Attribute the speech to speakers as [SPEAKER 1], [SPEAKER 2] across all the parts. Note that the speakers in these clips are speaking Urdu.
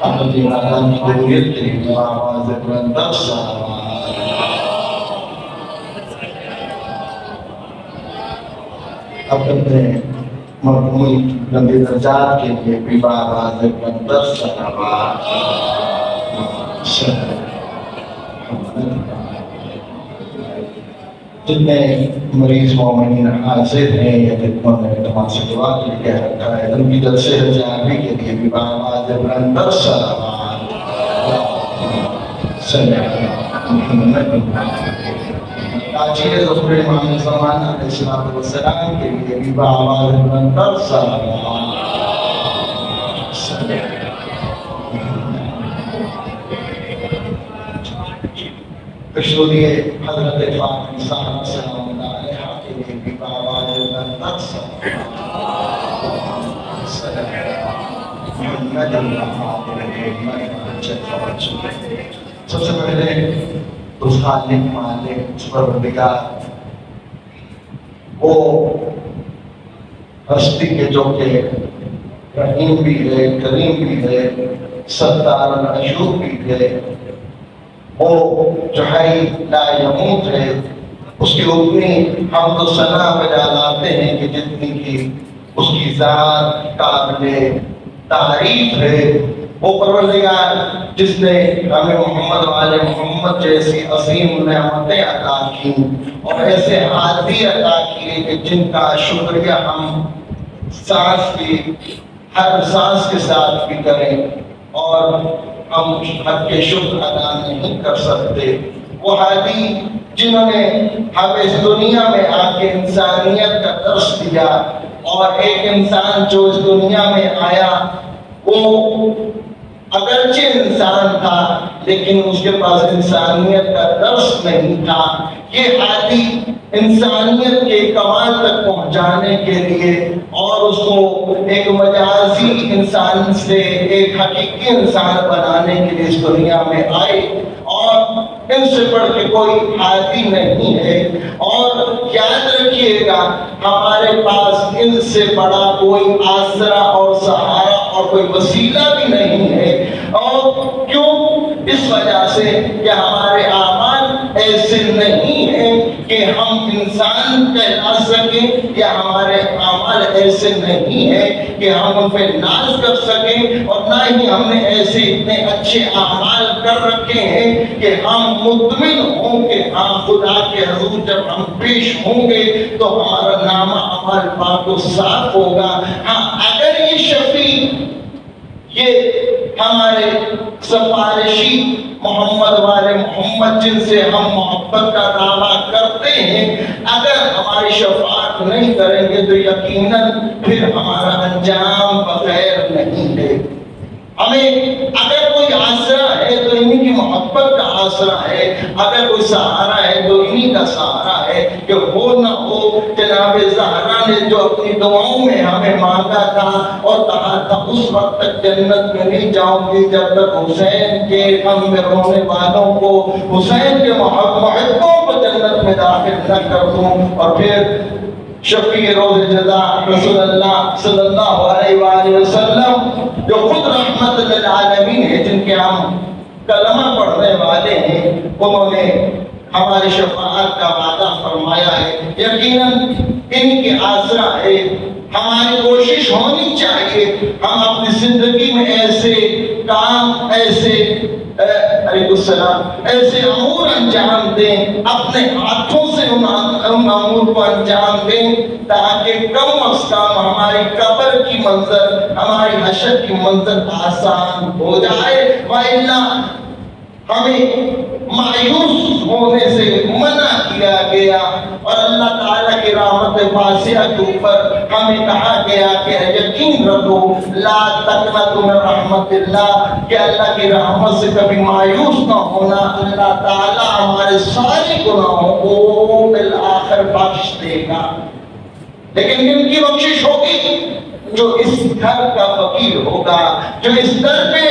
[SPEAKER 1] اپنی آدم قبولیت کے لیے آواز بلند سلام اپنے مرحوم لمبی درجات کے لیے بھی آواز بلند سلام جتنے مریض مومنین حاضر ہیں یا جتنوں نے تمام سے دعا کے لیے کہہ رکھا ہے ان کی جلد سے جانبی کے لیے بھی آواز بلند سلام تاجیر ظفر امام زمان علیہ السلام کے لیے بھی آواز بلند سلام کشوری حضرت فاطمہ صاحب سلام اللہ علیہ کے لیے بھی آواز بلند سب سے پہلے اس خالق مالک اس پروردگار وہ ہستی کے جو کہ رحیم بھی ہے کریم بھی ہے ستار العیوب بھی ہے وہ جو ہے لا یموت ہے اس کی اتنی حمد و ثنا بجا لاتے ہیں کہ جتنی کی اس کی ذات قابل تعریف ہے وہ پروردگار جس نے ہمیں محمد والے محمد جیسی عظیم نعمتیں عطا کی اور ایسے عادی عطا کیے کہ جن کا شکریہ ہم سانس کی ہر سانس کے ساتھ بھی کریں اور ہم حق کے شکر ادا نہیں کر سکتے وہ ہادی جنہوں نے ہمیں اس دنیا میں آ کے انسانیت کا درس دیا اور ایک انسان جو اس دنیا میں آیا وہ اگرچہ انسان تھا لیکن اس کے پاس انسانیت کا درس نہیں تھا یہ ہادی انسانیت کے کمال تک پہنچانے کے لیے اور اس کو ایک مجازی انسان سے ایک حقیقی انسان بنانے کے لیے اس دنیا میں آئے اور ان سے بڑھ کے کوئی ہادی نہیں ہے اور یاد رکھیے گا ہمارے پاس ان سے بڑا کوئی آسرا اور سہارا اور کوئی وسیلہ بھی نہیں ہے اور کیوں اس وجہ سے کہ ہمارے اعمال ایسے نہیں ہیں کہ ہم انسان کہلا سکیں یا ہمارے اعمال ایسے نہیں ہیں کہ ہم ان پہ ناز کر سکیں اور نہ ہی ہم نے ایسے اتنے اچھے اعمال کر رکھے ہیں کہ ہم مطمئن ہوں کہ ہاں خدا کے حضور جب ہم پیش ہوں گے تو ہمارا نامہ عمل پاک و صاف ہوگا ہاں اگر یہ شفیع یہ ہمارے سفارشی محمد والے محمد جن سے ہم محبت کا دعویٰ کرتے ہیں اگر ہماری شفاعت نہیں کریں گے تو یقیناً پھر ہمارا انجام بخیر نہیں ہے ہمیں اگر کوئی آسرا ہے تو انہی کی محبت کا آسرا ہے اگر کوئی سہارا ہے تو انہی کا سہارا ہے کہ ہو نہ ہو جناب زہرا نے جو اپنی دعاؤں میں ہمیں مانگا تھا اور کہا تھا اس وقت تک جنت میں نہیں جاؤں گی جب تک حسین کے غم میں رونے والوں کو حسین کے محبوں کو جنت میں داخل نہ کر دوں اور پھر شفیع روز جزا رسول اللہ صلی اللہ علیہ وآلہ وسلم جو خود رحمت للعالمین ہے جن کے ہم کلمہ پڑھنے والے ہیں انہوں نے ہماری شفاعت کا وعدہ فرمایا ہے یقیناً ان کے آسرا ہے ہماری کوشش ہونی چاہیے ہم اپنی زندگی میں ایسے کام ایسے علیہ السلام ایسے امور انجام دیں اپنے ہاتھوں سے ان امور کو انجام دیں تاکہ کم از کم ہماری قبر کی منظر ہماری حشر کی منظر آسان ہو جائے وَإِلَّا ہمیں مایوس ہونے سے منع کیا گیا اور اللہ تعالیٰ کی رحمت واسعہ کے اوپر ہمیں کہا گیا کہ یقین رکھو لا تقنطوا من رحمت اللہ کہ اللہ کی رحمت سے کبھی مایوس نہ ہونا اللہ تعالیٰ ہمارے سارے گناہوں کو بالآخر بخش دے گا لیکن ان کی بخشش ہوگی جو اس گھر کا فقیر ہوگا، جو اس در پہ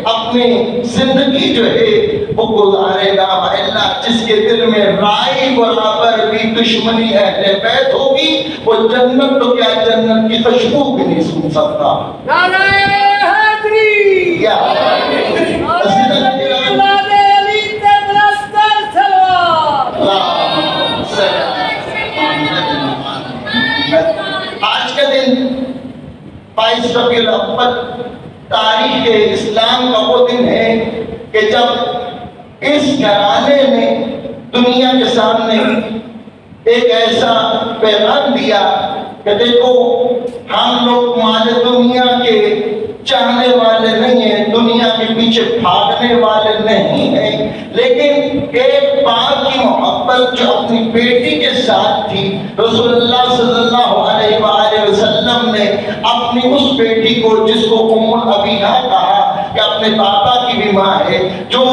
[SPEAKER 1] اپنی زندگی جو ہے وہ گزارے گا، اللہ جس کے دل میں رائی برابر بھی دشمنی اہل بیت ہوگی، وہ جنت تو کیا جنت کی خوشبو بھی نہیں سن سکتا۔
[SPEAKER 2] نعرہ حیدری،
[SPEAKER 1] یا آج کا دن 22 ربیع الاول تاریخ اسلام کا وہ دن ہے کہ جب اس گھرانے نے دنیا کے سامنے ایک ایسا پیغام دیا کہ دیکھو ہم لوگ مال دنیا کے چاہنے والے نہیں ہیں، دنیا کے پیچھے بھاگنے والے نہیں ہیں، لیکن ایک باپ کی محبت جو اپنی بیٹی کے ساتھ تھی، رسول اللہ صلی اللہ علیہ وآلہ وسلم نے اپنی اس بیٹی کو جس کو ام الابیہ کہا کہ اپنے پاپا کی بھی ماں ہے، جو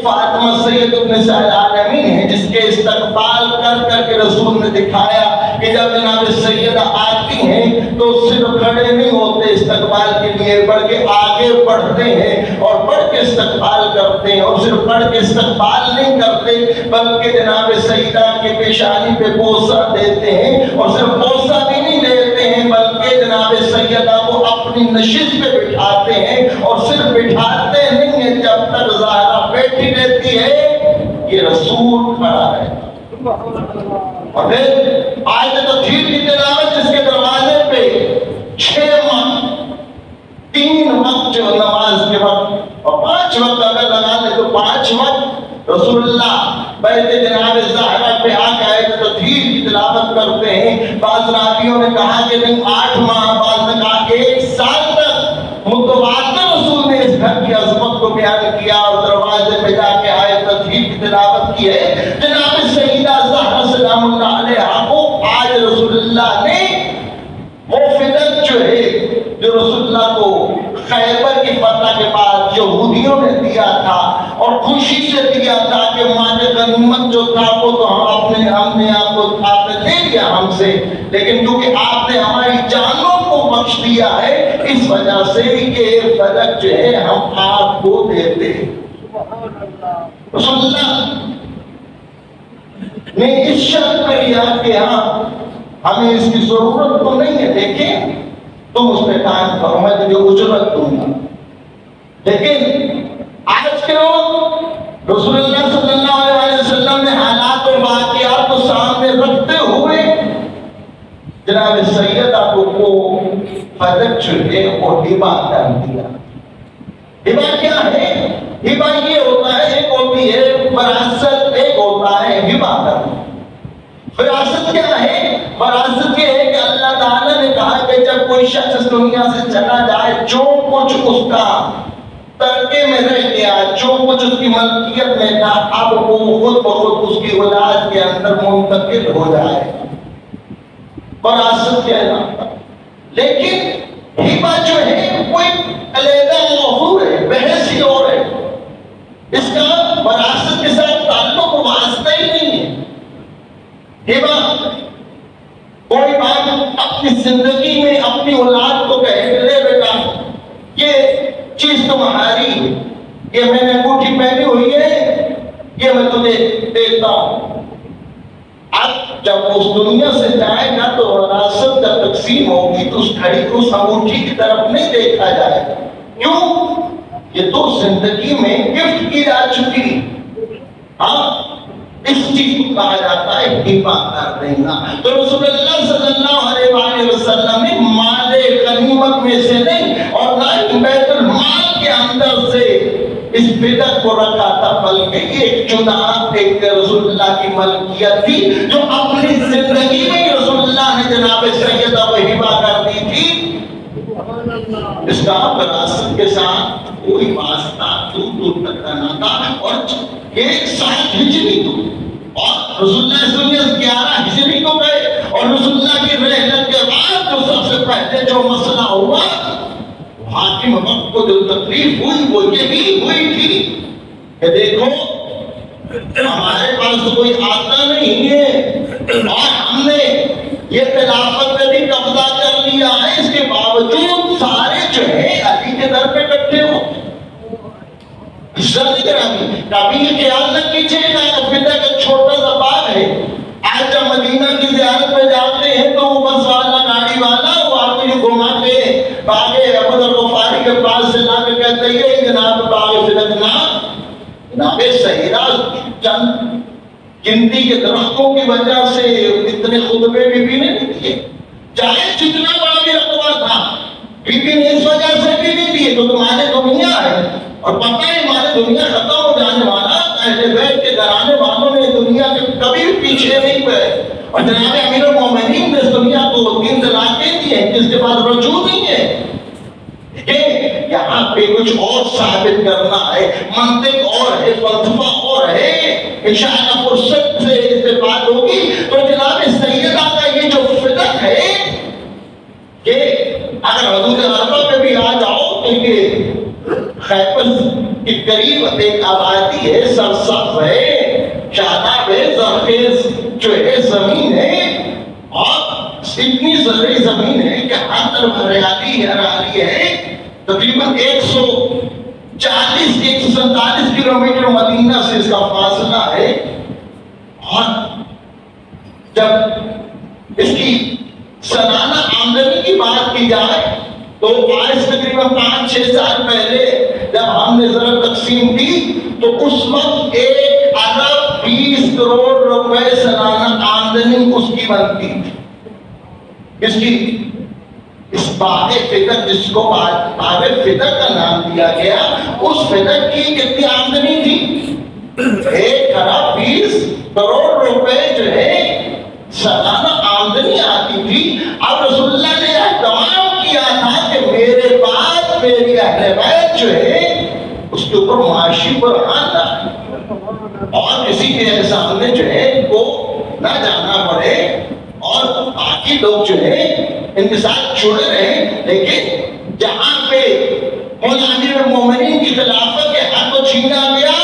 [SPEAKER 1] فاطمہ سید نساء العالمین ہے، جس کے استقبال کر کے رسول نے دکھایا کہ جب جناب سیدہ آتی ہیں تو صرف کھڑے نہیں ہوتے استقبال کے لیے، بلکہ آگے بڑھتے ہیں اور بڑھ کے استقبال کرتے ہیں، اور صرف بڑھ کے استقبال نہیں کرتے بلکہ جناب سیدہ کے پیشانی پہ بوسہ دیتے ہیں، اور صرف بوسہ بھی نہیں دیتے ہیں بلکہ جناب سیدہ کو اپنی نشست پہ بٹھاتے ہیں، اور صرف بٹھاتے نہیں ہیں، جب تک زہرا بیٹھی رہتی ہے یہ رسول کھڑا ہے۔ اور پھر آیت تطہیر کی تلاوت جس کے دروازے پہ 6 وقت، 3 وقت جو نماز کے وقت اور 5 وقت اگر لگا لے تو 5 وقت رسول اللہ بیت جناب زہرا پہ آ کے آیت تطہیر کی تلاوت کرتے ہیں۔ بعض راویوں نے کہا کہ نہیں 8 ماہ، بعض نے کہا کہ 1 سال تک متواتر رسول نے اس گھر کی عظمت کو بیان کیا اور دروازے پہ جا کے آیت تطہیر کی تلاوت کی ہے۔ جناب سیدہ زہرا سلام اللہ علیہا کو آج رسول اللہ نے وہ فدق جو ہے جو رسول اللہ کو خیبر کی فتح کے بعد یہودیوں نے دیا تھا اور خوشی سے دیا تھا کہ مال غنیمت جو تھا وہ تو ہم نے آپ نے دے دیا ہم سے، لیکن کیونکہ آپ نے ہماری جانوں کو بخش دیا ہے اس وجہ سے یہ فدق جو ہے ہم آپ کو دیتے ہیں۔ رسول اللہ نے اس شرط پہ لیا کہ ہاں ہمیں اس کی ضرورت تو نہیں ہے، دیکھیں تم اس پہ کام کرو میں تجھے اجرت دوں گا، لیکن آج کے لوگ رسول اللہ صلی اللہ علیہ وسلم نے حالات و واقعات کو سامنے رکھتے ہوئے جناب سیدہ کو فدق جو ہے وہ ہبہ کر دیا۔ ہبہ کیا ہے؟ ہبہ یہ ہوتا ہے، ایک ہوتی ہے وراثت، ایک ہوتا ہے ہبہ کرنا۔ وراثت کیا ہے؟ وراثت یہ ہے کہ اللہ تعالیٰ نے کہا کہ جب کوئی شخص اس دنیا سے چلا جائے، جو کچھ اس کا ترکے میں رہ گیا، جو کچھ اس کی ملکیت میں تھا، اب وہ خود بخود اس کی اولاد کے اندر منتقل ہو جائے، وراثت کہلاتا ہے۔ لیکن ہبہ جو ہے وہ ایک علیحدہ موضوع ہے، بحث ہی اور ہے، اس کا وراثت کے ساتھ تعلق و واسطہ ہی نہیں ہے۔ ہبہ کوئی بات اپنی زندگی میں اپنی اولاد کو کہے کہ لے بیٹا یہ چیز تمہاری ہے، یہ میں نے انگوٹھی پہنی ہوئی ہے، یہ میں تجھے دیتا ہوں۔ اب جب اس دنیا سے جائے گا تو وراثت جب تقسیم ہوگی تو اس گھڑی کو اس انگوٹھی کی طرف نہیں دیکھا جائے گا، کیوں؟ یہ تو زندگی میں گفٹ کی جا چکی۔ ہاں اس چیز کو کہا جاتا ہے ہبہ کر دینا۔ تو رسول اللہ صلی اللہ علیہ وآلہ وسلم نے مال غنیمت میں سے نہیں اور نہ ہی بیت المال کے اندر سے اس بدعت کو رکھا تھا، بلکہ ایک جدا ایک رسول اللہ کی ملکیت تھی جو اپنی زندگی میں رسول اللہ نے جناب سیدہ کو ہبہ کر دی تھی۔ اس کا وراثت کے ساتھ کوئی واسطہ دور تک نہ تھا، اور ایک سال ہجری تو اور رسول اللہ صلی اللہ علیہ وسلم 11 ہجری کو گئے، اور رسول اللہ کی رحلت کے بعد جو سب سے پہلے جو مسئلہ ہوا حاکم وقت کو جو تکلیف ہوئی وہ یہی ہوئی تھی کہ دیکھو ہمارے پاس کوئی آتا نہیں ہے، اور ہم نے یہ خلافت نے بھی قبضہ کر لیا ہے، اس کے باوجود سارے جو ہے علی کے در پہ اکٹھے ہوتے ہیں۔ کبھی یہ خیال نہ کیجیے گا کہ فتح کا چھوٹا سا باغ ہے۔ آج جب مدینہ کی زیارت میں جاتے ہیں تو وہ بس والا گاڑی والا وہ آپ کو گھما کے باغ ابو ذر غفاری کے پاس سے لا کے کہتے ہیں یہ جناب باغ فتنہ جناب سیدہ چند گنتی کے درختوں کی وجہ سے اتنے خطبے بھی نہیں دیے، چاہے جتنا بڑا بھی رقبہ تھا بی نے اس وجہ سے بھی نہیں دیے تو تمہارے دنیا ہے اور پتہ ہے ہمارے دنیا ختم ہو جانے والا، اہل بیت کے گھرانے والوں نے دنیا کے کبھی بھی پیچھے نہیں گئے، اور جناب امیر المومنین نے اس دنیا کو 3 طلاقیں دی ہیں جس کے بعد رجوع نہیں ہے۔ یہاں پہ کچھ اور ثابت کرنا ہے، منطق اور ہے، فلسفہ اور ہے، انشاءاللہ فرصت سے اس سے بات ہوگی۔ تو جناب سیدہ کا یہ جو فتح ہے کہ اگر حدود عربہ پہ بھی آ جاؤ تو یہ خیبر کے قریب ایک آبادی ہے، سرسبز ہے، شاداب ہے، زرخیز جو ہے زمین ہے، اور اتنی زرعی زمین ہے کہ ہر طرف ہریالی ہے۔ تقریباً 147 کلومیٹر مدینہ سے اس کا فاصلہ ہے، اور جب اس کی سالانہ آمدنی کی بات کی جائے تو آج تقریباً 5-6 سال پہلے جب ہم نے ضرب تقسیم کی تو اس وقت 1 ارب 20 کروڑ روپے سالانہ آمدنی اس کی بنتی تھی۔ اس کی اس باغ فتح جس کو باغ فتح کا نام دیا گیا، اس فتح کی کتنی آمدنی تھی؟ 1 ارب 20 کروڑ روپے جو ہے سالانہ آمدنی آتی تھی۔ اب رسول اللہ نے اہتمام کیا تھا کہ میرے بعد میری اہل بیت جو ہے اس کے اوپر معاشی برہان لانا، اور کسی کے سامنے جو ہے ان کو نہ جانا پڑے، اور باقی لوگ جو ہے ان کے ساتھ جڑے رہیں، لیکن جہاں پہ امیر المومنین کی خلافت کے حق کو چھینا گیا،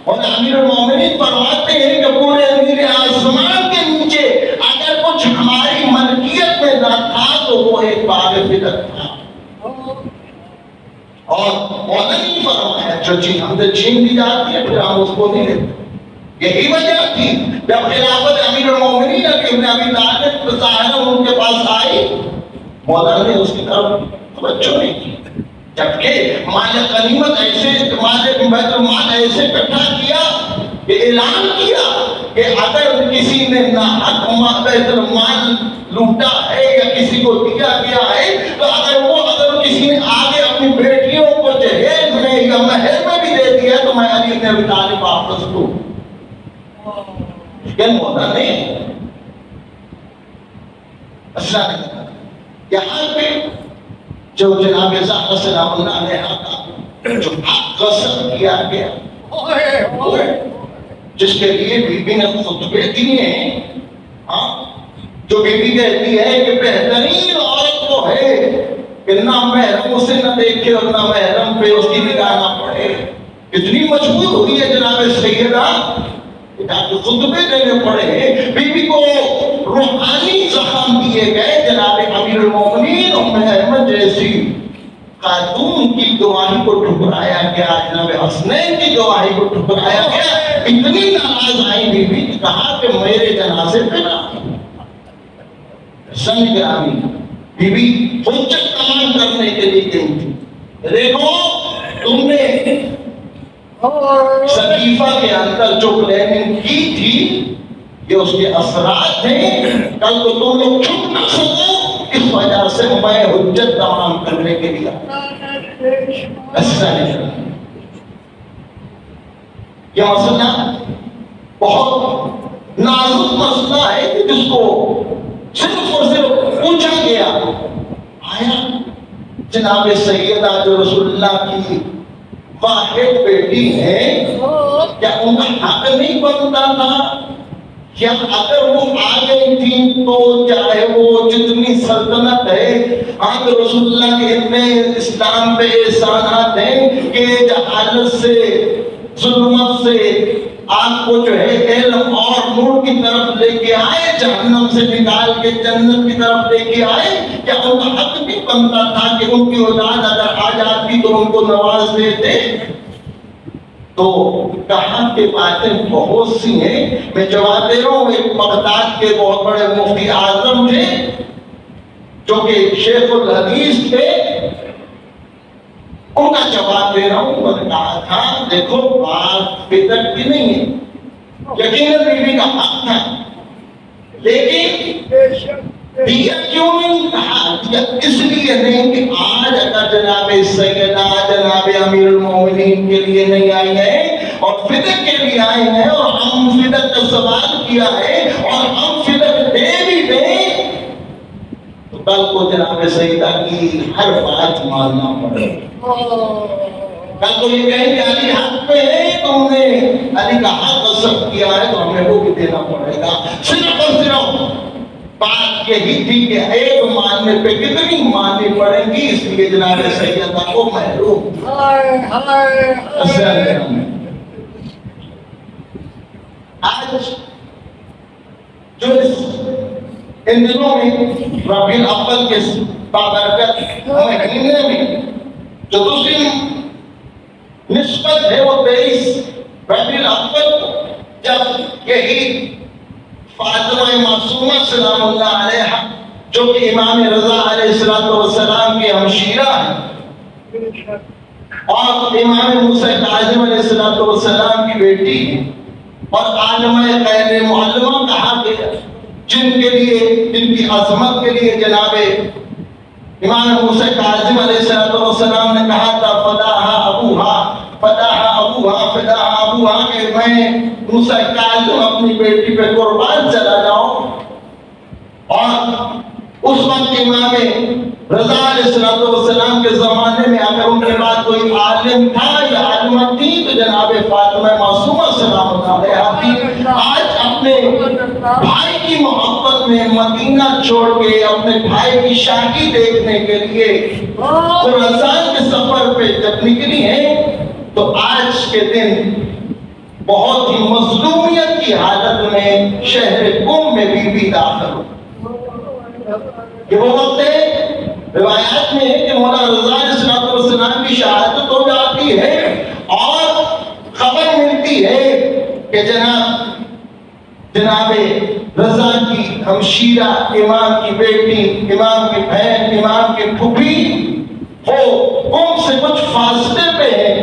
[SPEAKER 1] اور امیر المومنین فرماتے ہیں کہ پورے امیر آسمان کے نیچے اگر کچھ ہماری ملکیت میں نہ تھا تو وہ ایک باغ فتح تھا، اور مولا نہیں فرمایا جو چیز ہم سے چھین دی جاتی ہے پھر ہم اس کو نہیں لیتے۔ یہی وجہ تھی جب خلافت امیر المومنین ابن ابی طالب ظاہرا ان کے پاس آئی، مولا نے اس کی طرف توجہ نہیں کی، جبکہ مال غنیمت ایسے بیت المال ایسے اکٹھا کیا کہ اعلان کیا کہ اگر کسی نے ناحق بیت المال لوٹا ہے یا کسی کو دیا گیا ہے تو اگر کسی نے آگے اپنی بیٹیوں کو جہیز میں یا مہر میں بھی دے دیا تو میں علی بن ابی طالب واپس دوں۔ لیکن مولا نے ایسا نہیں کہا۔ یہاں پہ جو جناب زہرا سلام اللہ علیہا کا جو حق غصب کیا گیا، جس کے لیے بی بی نے خطبے دیے ہیں، جو بی بی کہتی ہے کہ بہترین عورت وہ ہے کہ نہ محرم اسے نہ دیکھے اور نہ محرم پہ اس کی نگاہ نہ پڑے۔ اتنی مجبور ہوئی ہے جناب سیدہ خطبے دینے پڑے ہیں، بی بی کو روحانی زخم دیے گئے، جناب امیر المومنین ام احمد جیسی خاتون کی گواہی کو ٹھکرایا گیا، جناب حسنین کی گواہی کو ٹھکرایا گیا۔ اتنی ناراض آئی بی بی، کہا کہ میرے جنازے پہ نہ سنگ گرامی بی بی حجت تمام کرنے کے لیے گئی تھی۔ دیکھو تم نے سقیفہ کے اندر جو پلاننگ کی تھی یہ اس کے اثرات ہیں، کل تو تم لوگ چھپ نہ سکو، اس وجہ سے میں حجت تمام کرنے کے لیے ایسا نہیں۔ یہ مسئلہ بہت نازک مسئلہ ہے کہ جس کو صرف اور صرف پوچھا گیا، آیا جناب سیدہ جو رسول اللہ کی واحد بیٹی ہے، کیا ان کا حق نہیں بنتا تھا؟ کیا اگر وہ آ گئی تھی تو چاہے وہ جتنی سلطنت ہے، آج رسول اللہ کے اتنے اسلام پہ احسانات ہیں کہ جہالت سے ظلمت سے آپ کو جو ہے علم اور نور کی طرف لے کے آئے جہنم سے نکال کے جنت کی طرف لے کے آئے؟ کیا ان کا حق بھی بنتا تھا کہ ان کی اولاد اگر آ جاتی تو ان کو نواز دیتے؟ تو کہاں کے باتیں بہت سی ہیں. میں جواب دے رہا ہوں. ایک بغداد کے بہت بڑے مفتی اعظم تھے جو کہ شیخ الحدیث تھے، ان کا جواب دے رہا ہوں. انہوں نے کہا تھا دیکھو بات بدعت کی نہیں ہے، یقیناً بیوی کا حق تھا، لیکن دیا کیوں نہیں کہا؟ دیا اس لیے نہیں کہ آج اگر جناب سیدہ جناب امیر المومنین کے لیے نہیں آئی ہیں اور فدق کے لیے آئے ہیں اور ہم فدق کا سوال کیا ہے اور ہم فدق دے بھی دیں تو کل کو جناب سیدہ کی ہر بات ماننا پڑے. کل کو یہ کہیں کہ علی حق پہ ہے، تم نے علی کا حق غصب کیا ہے تو ہمیں وہ بھی دینا پڑے گا. صرف اور صرف بات یہی تھی کہ ایک ماننے پہ کتنی ماننی پڑیں گی، اس لیے جناب سیدہ کو محروم. آج جو ان دنوں میں ربیع الاول کے بابرکت مہینے میں جو دوسری نسبت ہے وہ 23 ربیع الاول، جب یہی فاطمہ معصومہ سلام اللہ علیہ جو کہ امام رضا علیہ السلام کی ہمشیرہ ہے اور امام موسیٰ کاظم علیہ السلام کی بیٹی ہے اور عالمہ خیر معلمہ کہا گیا، جن کے لیے جن کی عظمت کے لیے جناب امام موسیٰ کاظم علیہ السلام نے کہا تھا فداہا ابوہا فداہا ابوہا فداہا ابوہا، کہ میں موسیٰ کاظم اپنی بیٹی پہ قربان چلا جاؤں. اور اس وقت امام رضا علیہ السلام کے زمانے میں اگر ان کے بعد کوئی عالم تھا یا عالمہ تھی تو جناب فاطمہ معصومہ سلام اللہ علیہا تھی. آج اپنے بھائی کی محبت میں مدینہ چھوڑ کے اپنے بھائی کی شادی دیکھنے کے لیے خراسان کے سفر پہ جب نکلی ہیں تو آج کے دن بہت ہی مظلومیت کی حالت میں شہر قم میں بی داخل ہو. یہ وہ وقت ہے روایات میں ہے کہ مولا رضا علیہ السلام کی شہادت ہو جاتی ہے اور خبر ملتی ہے کہ جناب رضا کی ہمشیرہ، امام کی بیٹی، امام کی بہن، امام کی پھوپھی وہ قم سے کچھ فاصلے پہ ہے.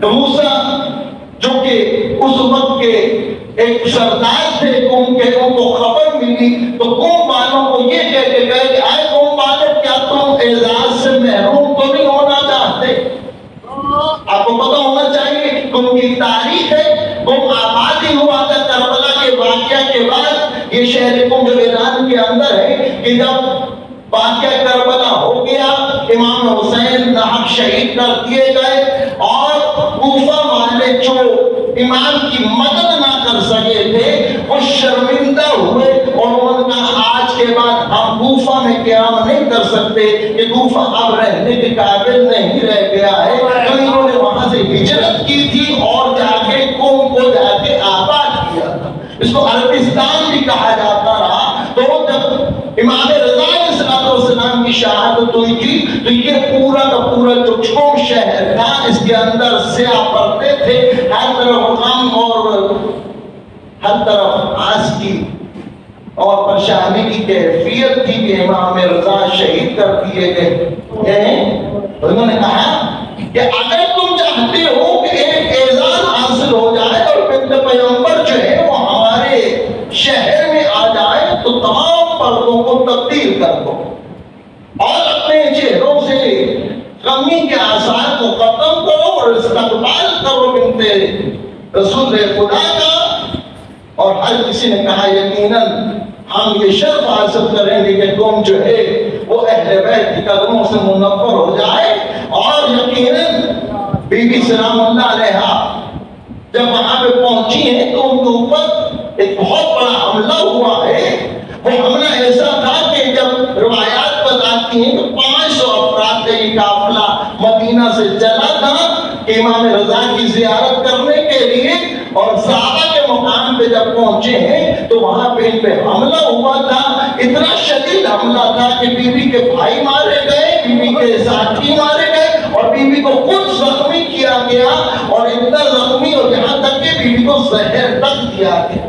[SPEAKER 1] تو موسیٰ جو کہ اس وقت کے ایک سردار تھے قوم کے، ان کو خبر ملی تو قوم والوں کو یہ کہہ کے گئے کہ آئے قوم والوں، کیا تم اعزاز سے محروم تو نہیں ہونا چاہتے؟ آپ کو پتہ ہونا چاہیے قوم کی تاریخ ہے، قوم آباد ہی ہوا تھا کربلا کے واقعہ کے بعد. یہ شہر قوم جو ایران کے اندر ہے کہ جب واقعہ کربلا ہو گیا، امام حسین ناحق شہید کر دیے گئے اور کوفہ والے جو امام کی مدد نہ کر سکے تھے وہ شرمندہ ہوئے اور انہوں نے کہا آج کے بعد ہم کوفہ میں قیام نہیں کر سکتے، کہ کوفہ اب رہنے کے قابل نہیں رہ گیا ہے. تو انہوں نے وہاں سے ہجرت کی تھی اور جا کے قوم کو جا کے آباد کیا تھا. اس کو عربستان بھی کہا جاتا رہا. تو جب امام رضا علیہ السلام کی شہادت ہوئی تھی تو یہ پورا کا پورا جو قم شہر تھا اس کے اندر سیاہ پردے تھے، ہر طرف غم اور ہر طرف آس کی اور پریشانی کی کیفیت تھی کہ امام رضا شہید کر دیے گئے. انہوں نے کہا کہ اگر تم چاہتے ہو کہ ایک اعزاز حاصل ہو جائے اور بنت پیغمبر جو ہے وہ ہمارے شہر میں آ جائے تو تمام پردوں کو تبدیل کر دو اور اپنے چہروں سے غمی کے آثار کو ختم کرو اور استقبال کرو بنت رسول خدا کا. اور ہر کسی نے کہا یقیناً ہم یہ شرف حاصل کریں گے کہ قوم جو ہے وہ اہل بیت کی قدموں سے منور ہو جائے. اور یقیناً بی بی سلام اللہ علیہا جب وہاں پہ پہنچی ہیں تو ان کے اوپر ایک بہت بڑا حملہ ہوا ہے. وہ حملہ ایسا تھا کہ جب روایات بتاتی ہیں کہ 500 افراد کا یہ قافلہ مدینہ سے چلا تھا کہ امام رضا کی زیارت کرنے کے لیے، اور صحابہ کے مقام پہ جب پہنچے ہیں تو وہاں پہ ان پہ حملہ ہوا تھا، اتنا شدید حملہ تھا کہ بیوی کے بھائی مارے گئے، بیوی کے ساتھی مارے گئے، اور بیوی کو خود زخمی کیا گیا، اور اتنا زخمی اور یہاں تک کہ بیوی کو زہر تک دیا گیا۔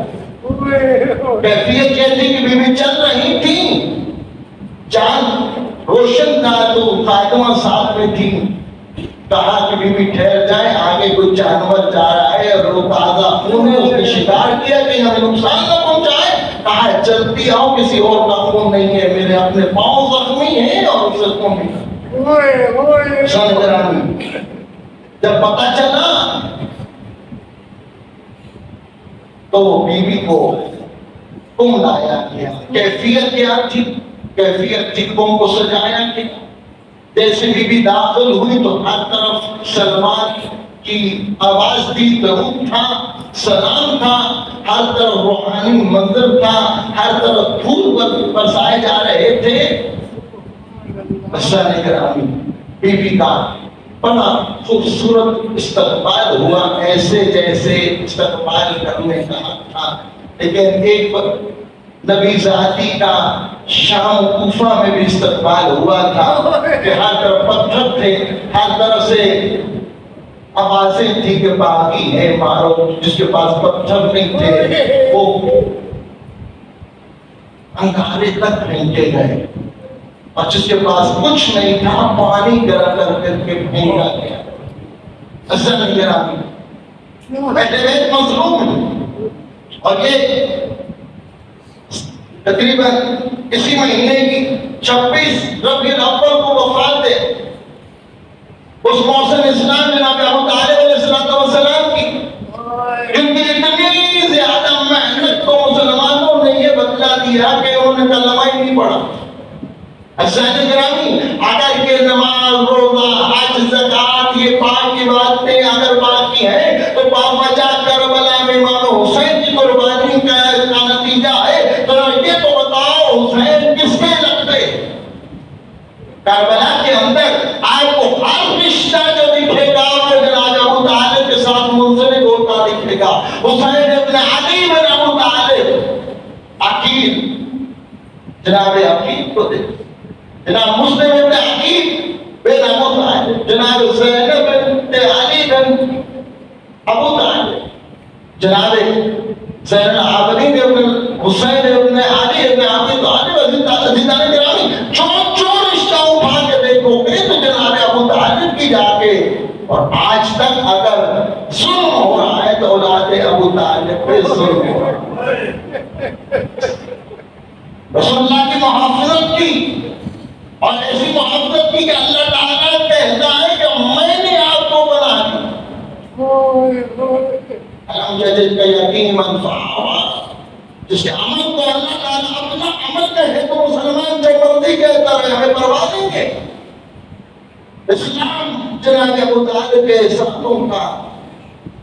[SPEAKER 1] کیفیت یہ تھی کہ بیوی چل رہی تھی، چاند روشن تھا تو خادمہ ساتھ میں تھی، کہا کہ بیوی ٹھہر جائے، آگے کوئی جانور جا رہا ہے اور وہ تازہ خون ہے، اس نے شکار کیا کہ ہمیں نقصان نہ پہنچائے، کہا ہے چلتی آؤ، کسی اور کا خون نہیں ہے، میرے اپنے پاؤں زخمی ہیں اور اسے خون بھی سمجھ۔ جب پتہ چلا تو بیوی کو کم لایا گیا۔ کیفیت کیا تھی؟ کیفیت تھی کم کو سجایا گیا۔ جیسے بیوی داخل ہوئی تو ہر طرف سلمان کی آواز دی، درود تھا، سلام تھا، ہر طرف روحانی منظر تھا، ہر طرف پھول برسائے جا رہے تھے۔ سادہ گرامی، بیوی کا بڑا خوبصورت استقبال ہوا، ایسے جیسے استقبال کرنے کا تھا۔ لیکن ایک نبی ذاتی کا شام کوفہ میں بھی استقبال ہوا تھا کہ ہر طرف پتھر تھے، ہر طرف سے آوازیں تھی کہ باغی ہے مارو، جس کے پاس پتھر نہیں تھے وہ انگارے تک پھینکے گئے، اور جس کے پاس کچھ نہیں تھا پانی گرا کر کے پھینکا گیا۔ اصل گرامی پہلے ایک مظلوم، اور یہ تقریباً اسی مہینے کی 26 ربیع الاول کو وفات ہے اس موسم اسلام جناب ابو طالب علیہ السلام کی، کیونکہ اتنی زیادہ محنت کو مسلمانوں نے یہ بدلا دیا کہ انہوں نے کلمہ ہی نہیں پڑھا۔ اساتذہ گرامی، اگر کہ نماز، روزہ، حج، زکوٰۃ یہ پاک کی باتیں اگر باقی ہیں تو باوجہ کربلا میں امام حسین کی قربانی کا نتیجہ ہے، تو یہ تو بتاؤ حسین کس کے لگتے؟ کربلا کے اندر آپ کو ہر رشتہ جو دکھے گا وہ جناب ابو طالب کے ساتھ منسلک ہوتا دکھے گا۔ حسین ابن علی بن ابو طالب، عقیل، جناب عقیل کو دیکھ، جناب مسلم ابن عقیل بن ابو طالب، جناب زینب بنت علی بن ابو طالب، جناب زین العابدین ابن حسین ابن علی ابن ابی طالب، عزیزان گرامی، جو رشتہ اٹھا کے دیکھو گے تو جناب ابو طالب کی جا کے، اور آج تک اگر ظلم ہو رہا ہے تو اولاد ابو طالب پہ ظلم ہو رہا ہے۔ رسول اللہ کی محافظت کی، اور ایسی محبت کی کہ اللہ تعالیٰ کہتا ہے کہ میں نے آپ کو بنا دیا۔ علم جدید کا یقین منفعہ، جس کے عمل کو اللہ تعالیٰ اپنا عمل کہے تو مسلمان جو مرضی کہتا ہے ہمیں پرواہ نہیں ہے۔ اسلام جناب ابو طالب کے ساتھوں کا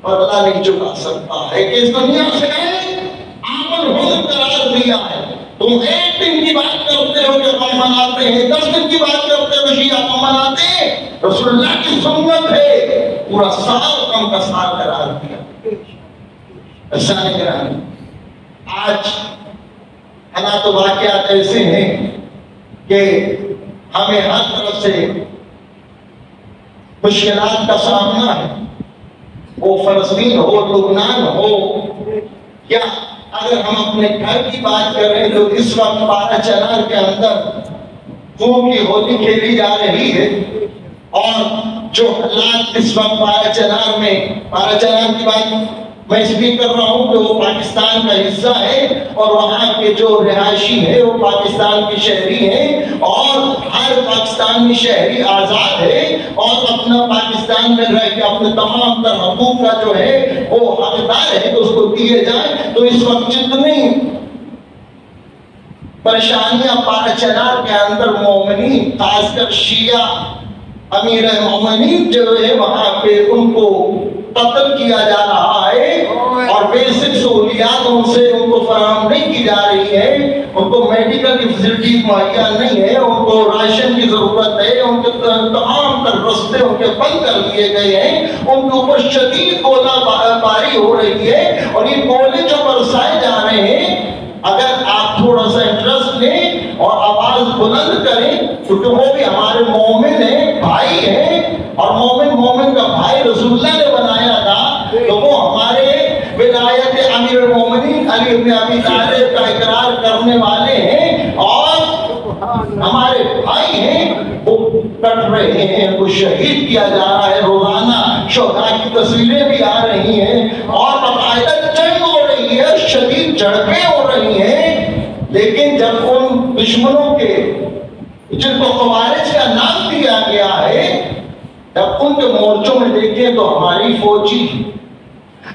[SPEAKER 1] پردہ نہیں چکا سکتا ہے کہ اس دنیا سے عمل حضر قرار دیا ہے۔ تم ایک دن کی بات کرتے ہو کہ ہم مناتے ہیں، 10 دن کی بات کرتے ہو کہ ہم مناتے ہیں، رسول اللہ کی سنت ہے پورا سال غم کا سال قرار دیا۔ آج حالات و واقعات ایسے ہیں کہ ہمیں ہر طرف سے مشکلات کا سامنا ہے، وہ فلسطین ہو، لبنان ہو، یا اگر ہم اپنے گھر کی بات کریں تو اس وقت پارا چنار کے اندر خون کی ہولی کھیلی جا رہی ہے، اور جو حالات اس وقت پارا چنار کی بات میں اس لیے کر رہا ہوں کہ وہ پاکستان کا حصہ ہے، اور وہاں کے جو رہائشی ہیں وہ پاکستان کی شہری ہیں، اور ہر پاکستانی شہری آزاد ہے اور اپنا پاکستان میں رہ کے اپنے تمام تر حقوق کا جو ہے وہ حقدار ہے تو اس کو دیے جائیں۔ تو اس وقت جتنی پریشانیاں پارا چنار کے اندر مومنین، خاص کر شیعہ امیر مومنین جو ہے وہاں پہ ان کو قتل کیا جا رہا ہے، اور بیسک سہولیات ان سے ان کو فراہم نہیں کی جا رہی ہے، ان کو میڈیکل کی فیسلٹیز مہیا نہیں ہے، ان کو راشن کی ضرورت ہے، ان کے تمام تر رستے ان کے بند کر دیے گئے ہیں، ان کے اوپر شدید گولہ باری ہو رہی ہے، اور یہ گولے جو برسائے جا رہے ہیں اگر آپ تھوڑا سا انٹرسٹ لیں اور آواز بلند کریں، کیونکہ وہ بھی ہمارے مومن ہیں، بھائی ہیں، اور مومن کا بھائی رسول اللہ نے بنایا تھا، تو وہ ہمارے ولایت امیر المومنین علی بن ابی طالب کا اقرار کرنے والے ہیں اور ہمارے بھائی ہیں، وہ کٹ رہے ہیں، وہ شہید کیا جا رہا ہے، روزانہ شہداء کی تصویریں بھی آ رہی ہیں اور باقاعدہ جنگ ہو رہی ہے، شدید جھڑپیں ہو رہی ہیں، لیکن جب ان دشمنوں کے جن کو خوارج کا نام دیا گیا ہے، جب ان کے مورچوں میں دیکھیں تو ہماری فوجی،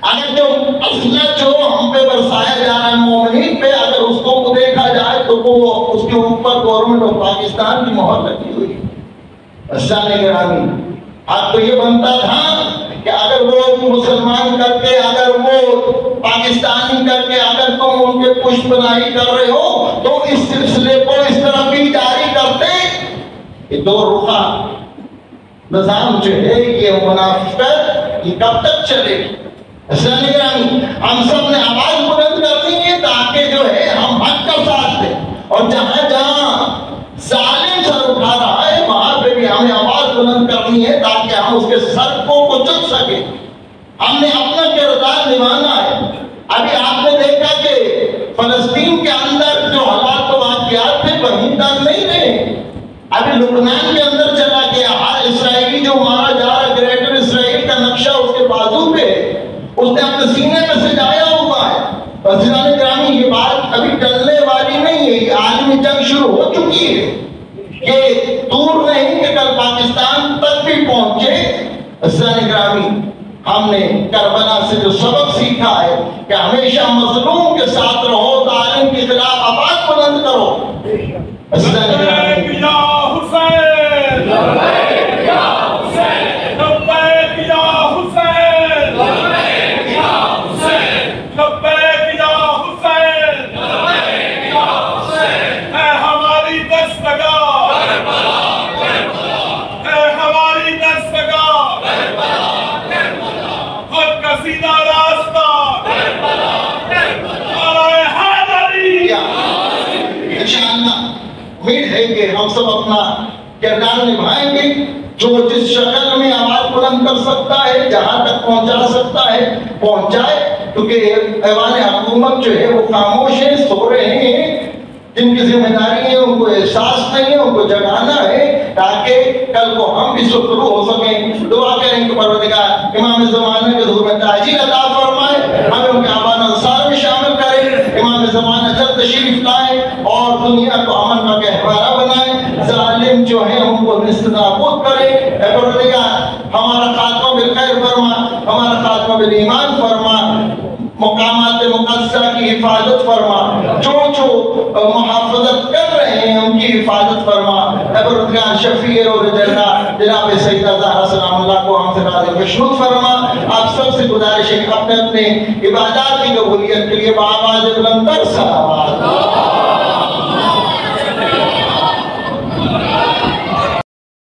[SPEAKER 1] اگر جو اسلحہ جو ہم پہ برسایا جا رہا ہے مومنین پہ، اگر اس کو دیکھا جائے تو وہ اس کے اوپر گورنمنٹ آف پاکستان کی مہر لگی ہوئی ہے۔ اسلامی گرامی، اب تو یہ بنتا تھا کہ اگر وہ مسلمان کر کے، اگر وہ پاکستانی کر کے، اگر تم ان کے پشت پناہی کر رہے ہو تو اس سلسلے کو اس طرح بھی جاری کرتے کہ دو رخا نظام جو ہے یہ منافقت یہ کب تک چلے گی؟ اسلامی گرامی، ہم سب نے آواز بلند کرنی ہے تاکہ جو ہے ہم حق کا ساتھ دیں، اور جہاں جہاں ظالم سر اٹھا رہا ہے وہاں پہ بھی ہمیں آواز بلند کرنی ہے تاکہ ہم اس کے سر کو کچل سکیں۔ ہم نے اپنا کردار نبھانا ہے۔ ابھی آپ نے دیکھا کہ فلسطین کے اندر جو حالات و واقعات تھے وہیں تک نہیں رہے، ابھی لبنان کے اندر چلا گیا، ہر اسرائیلی جو مارا جا رہا، گریٹر اسرائیل کا نقشہ اس کے بازو پہ ہے، اس نے اپنے سینے میں سجایا ہوا ہے۔ عزیزان گرامی، یہ بات ابھی ٹلنے والی نہیں ہے، یہ عالمی جنگ شروع ہو چکی ہے، یہ دور نہیں کہ کل پاکستان تک بھی پہنچے۔ عزیزان گرامی، ہم نے کربلا سے جو سبق سیکھا ہے کہ ہمیشہ مظلوم کے ساتھ رہو، ظالم کے خلاف آواز بلند کرو۔ عزیزان گرامی،
[SPEAKER 2] یا حسین، یا حسین، لبیک یا حسین، لبیک یا حسین، لبیک یا حسین، لبیک یا حسین، اے ہماری دستگاہ، کربلا، کربلا، اے ہماری دستگاہ، کربلا، کربلا، خود کا سیدھا راستہ، کربلا، کربلا، اور اے حیدری،
[SPEAKER 1] انشاءاللہ امید ہے کہ ہم سب اپنا کردار نبھائیں گے، جو جس شکل میں آواز بلند کر سکتا ہے، جہاں تک پہنچا سکتا ہے پہنچائے، کیونکہ ایوان حکومت جو ہے وہ خاموش ہے، سو رہے ہیں، جن کی ذمہ داری ہے ان کو احساس نہیں ہے، ان کو جگانا ہے تاکہ کل کو ہم بھی سرخرو ہو سکیں۔ دعا کریں کہ پروردگار امام زمانہ کے ظہور میں تاجیل عطا فرمائے، ہمیں ان کے آبان انصار میں شامل کرے، امام زمانہ جلد تشریف لائے اور دنیا کو امن کا گہوارہ بنائے، ظالم جو ہیں ان کو نست نابود کرے۔ اے پروردگار، ہمارا خاتمہ بالخیر فرما، ہمارا خاتمہ بالایمان فرما، مقامات مقدسہ کی حفاظت فرما، جو محافظت کر رہے ہیں ان کی حفاظت فرما۔ اے پروردگار، شفیع روز جنت جناب سیدہ زہرا سلام اللہ کو ہم سے راضی خوشنود فرما۔ آپ سب سے گزارش ہے کہ اپنے اپنے عبادات کی قبولیت کے لیے بآواز بلند تر صلوات